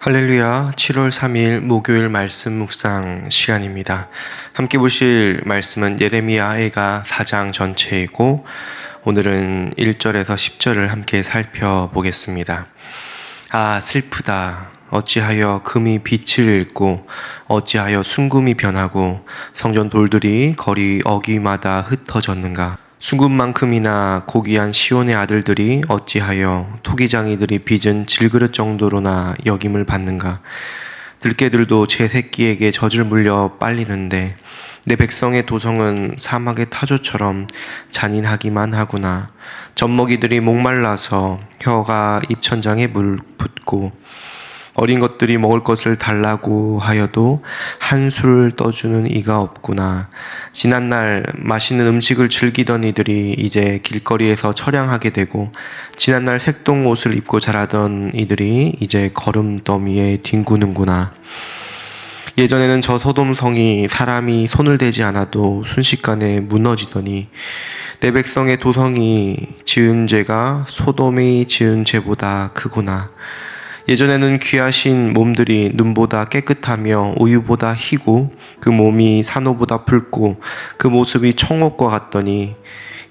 할렐루야, 7월 3일 목요일 말씀 묵상 시간입니다. 함께 보실 말씀은 예레미야애가 4장 전체이고 오늘은 1절에서 10절을 함께 살펴보겠습니다. 아, 슬프다. 어찌하여 금이 빛을 잃고 어찌하여 순금이 변하고 성전 돌들이 거리 어귀마다 흩어졌는가. 순금만큼이나 고귀한 시온의 아들들이 어찌하여 토기장이들이 빚은 질그릇 정도로나 여김을 받는가. 들깨들도 제 새끼에게 젖을 물려 빨리는데 내 백성의 도성은 사막의 타조처럼 잔인하기만 하구나. 젖먹이들이 목말라서 혀가 입천장에 물붓고 어린 것들이 먹을 것을 달라고 하여도 한술 떠주는 이가 없구나. 지난날 맛있는 음식을 즐기던 이들이 이제 길거리에서 처량하게 되고 지난날 색동 옷을 입고 자라던 이들이 이제 거름더미에 뒹구는구나. 예전에는 저 소돔성이 사람이 손을 대지 않아도 순식간에 무너지더니 내 백성의 도성이 지은 죄가 소돔이 지은 죄보다 크구나. 예전에는 귀하신 몸들이 눈보다 깨끗하며 우유보다 희고 그 몸이 산호보다 붉고 그 모습이 청옥과 같더니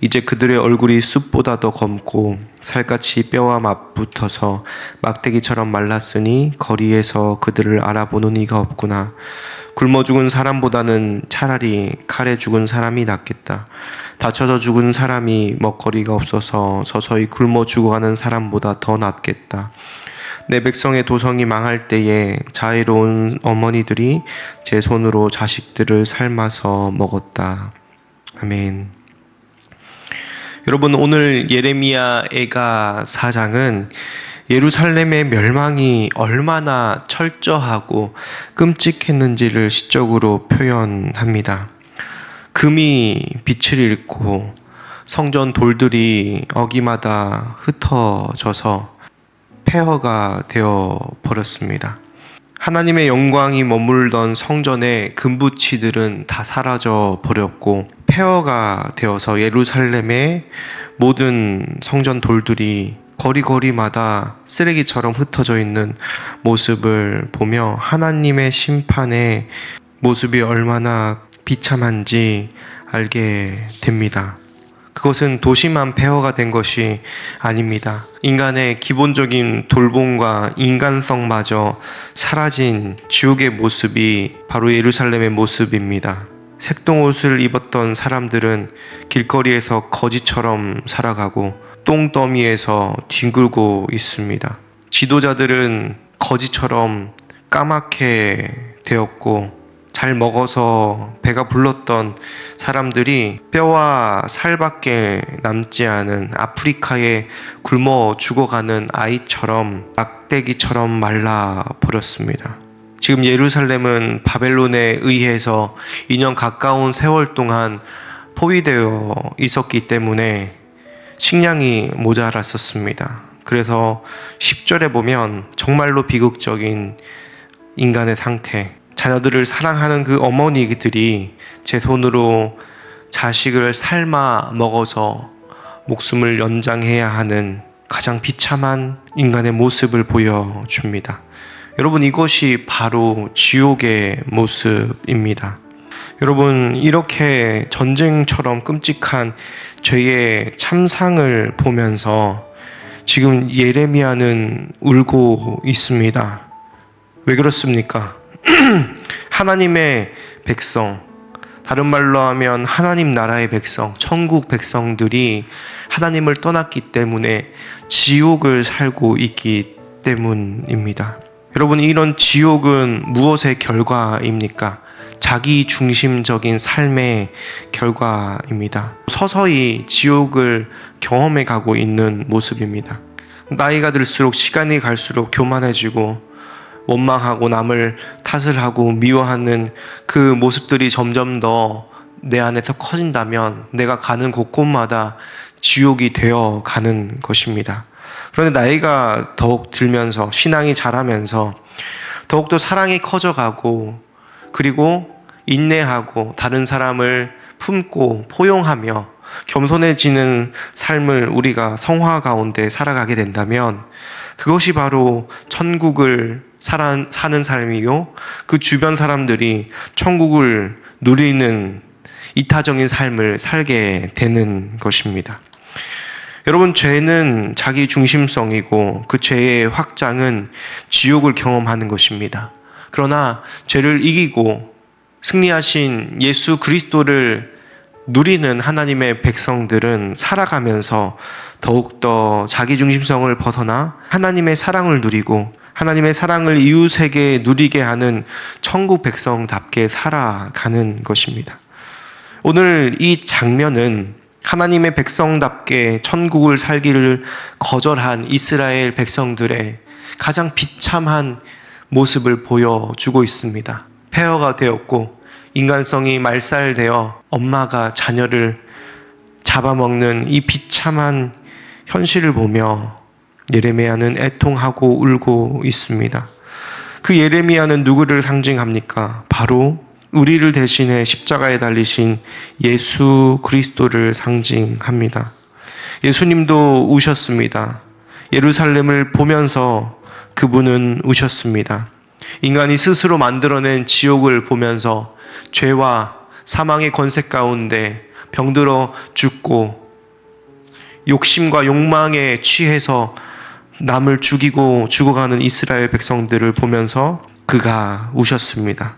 이제 그들의 얼굴이 숯보다 더 검고 살갗이 뼈와 맞붙어서 막대기처럼 말랐으니 거리에서 그들을 알아보는 이가 없구나. 굶어 죽은 사람보다는 차라리 칼에 죽은 사람이 낫겠다. 다쳐서 죽은 사람이 먹거리가 없어서 서서히 굶어 죽어가는 사람보다 더 낫겠다. 내 백성의 도성이 망할 때에 자애로운 어머니들이 제 손으로 자식들을 삶아서 먹었다. 아멘. 여러분, 오늘 예레미야애가 4장은 예루살렘의 멸망이 얼마나 철저하고 끔찍했는지를 시적으로 표현합니다. 금이 빛을 잃고 성전 돌들이 어기마다 흩어져서 폐허가 되어 버렸습니다. 하나님의 영광이 머물던 성전의 금부치들은 다 사라져 버렸고 폐허가 되어서 예루살렘의 모든 성전 돌들이 거리거리마다 쓰레기처럼 흩어져 있는 모습을 보며 하나님의 심판의 모습이 얼마나 비참한지 알게 됩니다. 그것은 도시만 폐허가 된 것이 아닙니다. 인간의 기본적인 돌봄과 인간성마저 사라진 지옥의 모습이 바로 예루살렘의 모습입니다. 색동옷을 입었던 사람들은 길거리에서 거지처럼 살아가고 똥더미에서 뒹굴고 있습니다. 지도자들은 거지처럼 까맣게 되었고 잘 먹어서 배가 불렀던 사람들이 뼈와 살밖에 남지 않은 아프리카에 굶어 죽어가는 아이처럼 막대기처럼 말라버렸습니다. 지금 예루살렘은 바벨론에 의해서 2년 가까운 세월 동안 포위되어 있었기 때문에 식량이 모자랐었습니다. 그래서 10절에 보면 정말로 비극적인 인간의 상태, 자녀들을 사랑하는 그 어머니들이 제 손으로 자식을 삶아 먹어서 목숨을 연장해야 하는 가장 비참한 인간의 모습을 보여줍니다. 여러분, 이것이 바로 지옥의 모습입니다. 여러분, 이렇게 전쟁처럼 끔찍한 죄의 참상을 보면서 지금 예레미야는 울고 있습니다. 왜 그렇습니까? 하나님의 백성, 다른 말로 하면 하나님 나라의 백성, 천국 백성들이 하나님을 떠났기 때문에 지옥을 살고 있기 때문입니다. 여러분, 이런 지옥은 무엇의 결과입니까? 자기 중심적인 삶의 결과입니다. 서서히 지옥을 경험해 가고 있는 모습입니다. 나이가 들수록 시간이 갈수록 교만해지고 원망하고 남을 탓을 하고 미워하는 그 모습들이 점점 더 내 안에서 커진다면 내가 가는 곳곳마다 지옥이 되어 가는 것입니다. 그런데 나이가 더욱 들면서 신앙이 자라면서 더욱더 사랑이 커져가고 그리고 인내하고 다른 사람을 품고 포용하며 겸손해지는 삶을 우리가 성화 가운데 살아가게 된다면 그것이 바로 천국을 사는 삶이요, 그 주변 사람들이 천국을 누리는 이타적인 삶을 살게 되는 것입니다. 여러분, 죄는 자기 중심성이고 그 죄의 확장은 지옥을 경험하는 것입니다. 그러나 죄를 이기고 승리하신 예수 그리스도를 누리는 하나님의 백성들은 살아가면서 더욱더 자기 중심성을 벗어나 하나님의 사랑을 누리고 하나님의 사랑을 이웃에게 누리게 하는 천국 백성답게 살아가는 것입니다. 오늘 이 장면은 하나님의 백성답게 천국을 살기를 거절한 이스라엘 백성들의 가장 비참한 모습을 보여주고 있습니다. 폐허가 되었고 인간성이 말살되어 엄마가 자녀를 잡아먹는 이 비참한 현실을 보며 예레미야는 애통하고 울고 있습니다. 그 예레미야는 누구를 상징합니까? 바로 우리를 대신해 십자가에 달리신 예수 그리스도를 상징합니다. 예수님도 우셨습니다. 예루살렘을 보면서 그분은 우셨습니다. 인간이 스스로 만들어낸 지옥을 보면서 죄와 사망의 권세 가운데 병들어 죽고 욕심과 욕망에 취해서 남을 죽이고 죽어가는 이스라엘 백성들을 보면서 그가 우셨습니다.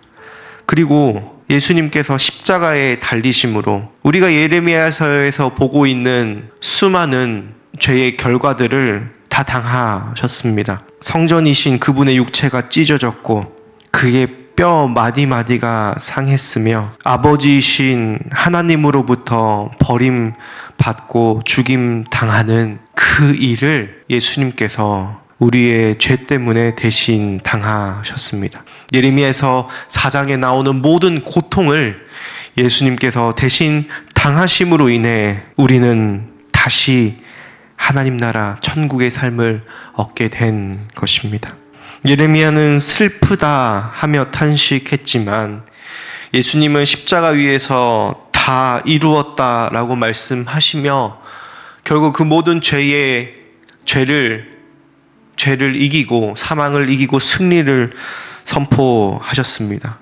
그리고 예수님께서 십자가에 달리심으로 우리가 예레미야서에서 보고 있는 수많은 죄의 결과들을 다 당하셨습니다. 성전이신 그분의 육체가 찢어졌고 그의 뼈 마디마디가 상했으며 아버지이신 하나님으로부터 버림받고 죽임당하는 그 일을 예수님께서 우리의 죄 때문에 대신 당하셨습니다. 예레미야서 4장에 나오는 모든 고통을 예수님께서 대신 당하심으로 인해 우리는 다시 하나님 나라 천국의 삶을 얻게 된 것입니다. 예레미야는 슬프다 하며 탄식했지만 예수님은 십자가 위에서 다 이루었다라고 말씀하시며 결국 그 모든 죄를 이기고 사망을 이기고 승리를 선포하셨습니다.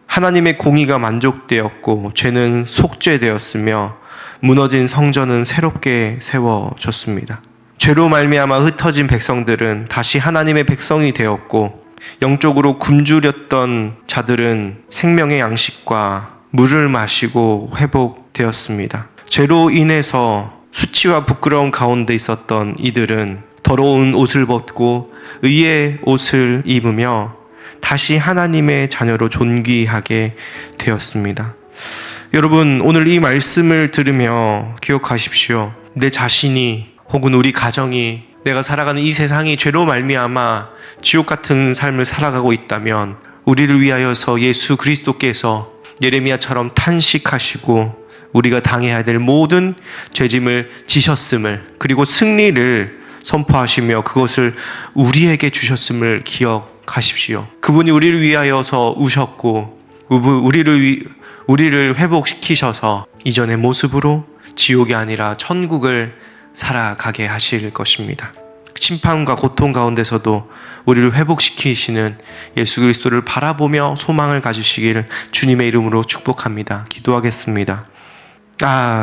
하나님의 공의가 만족되었고 죄는 속죄되었으며 무너진 성전은 새롭게 세워졌습니다. 죄로 말미암아 흩어진 백성들은 다시 하나님의 백성이 되었고 영적으로 굶주렸던 자들은 생명의 양식과 물을 마시고 회복되었습니다. 죄로 인해서 수치와 부끄러움 가운데 있었던 이들은 더러운 옷을 벗고 의의 옷을 입으며 다시 하나님의 자녀로 존귀하게 되었습니다. 여러분, 오늘 이 말씀을 들으며 기억하십시오. 내 자신이 혹은 우리 가정이 내가 살아가는 이 세상이 죄로 말미암아 지옥 같은 삶을 살아가고 있다면 우리를 위하여서 예수 그리스도께서 예레미야처럼 탄식하시고 우리가 당해야 될 모든 죄짐을 지셨음을 그리고 승리를 선포하시며 그것을 우리에게 주셨음을 기억하십시오. 그분이 우리를 위하여서 우셨고 우리를 회복시키셔서 이전의 모습으로 지옥이 아니라 천국을 살아가게 하실 것입니다. 심판과 고통 가운데서도 우리를 회복시키시는 예수 그리스도를 바라보며 소망을 가지시기를 주님의 이름으로 축복합니다. 기도하겠습니다.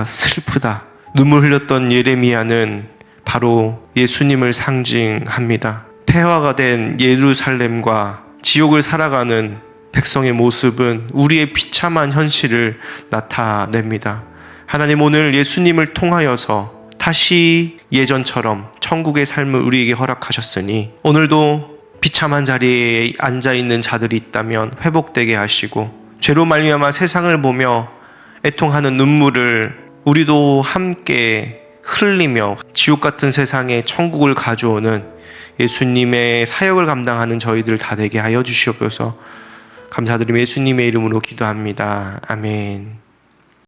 슬프다. 눈물 흘렸던 예레미야는 바로 예수님을 상징합니다. 폐허가 된 예루살렘과 지옥을 살아가는 백성의 모습은 우리의 비참한 현실을 나타냅니다. 하나님, 오늘 예수님을 통하여서 다시 예전처럼 천국의 삶을 우리에게 허락하셨으니 오늘도 비참한 자리에 앉아있는 자들이 있다면 회복되게 하시고 죄로 말미암아 세상을 보며 애통하는 눈물을 우리도 함께 흘리며 지옥 같은 세상에 천국을 가져오는 예수님의 사역을 감당하는 저희들 다 되게 하여 주시옵소서. 감사드리며 예수님의 이름으로 기도합니다. 아멘.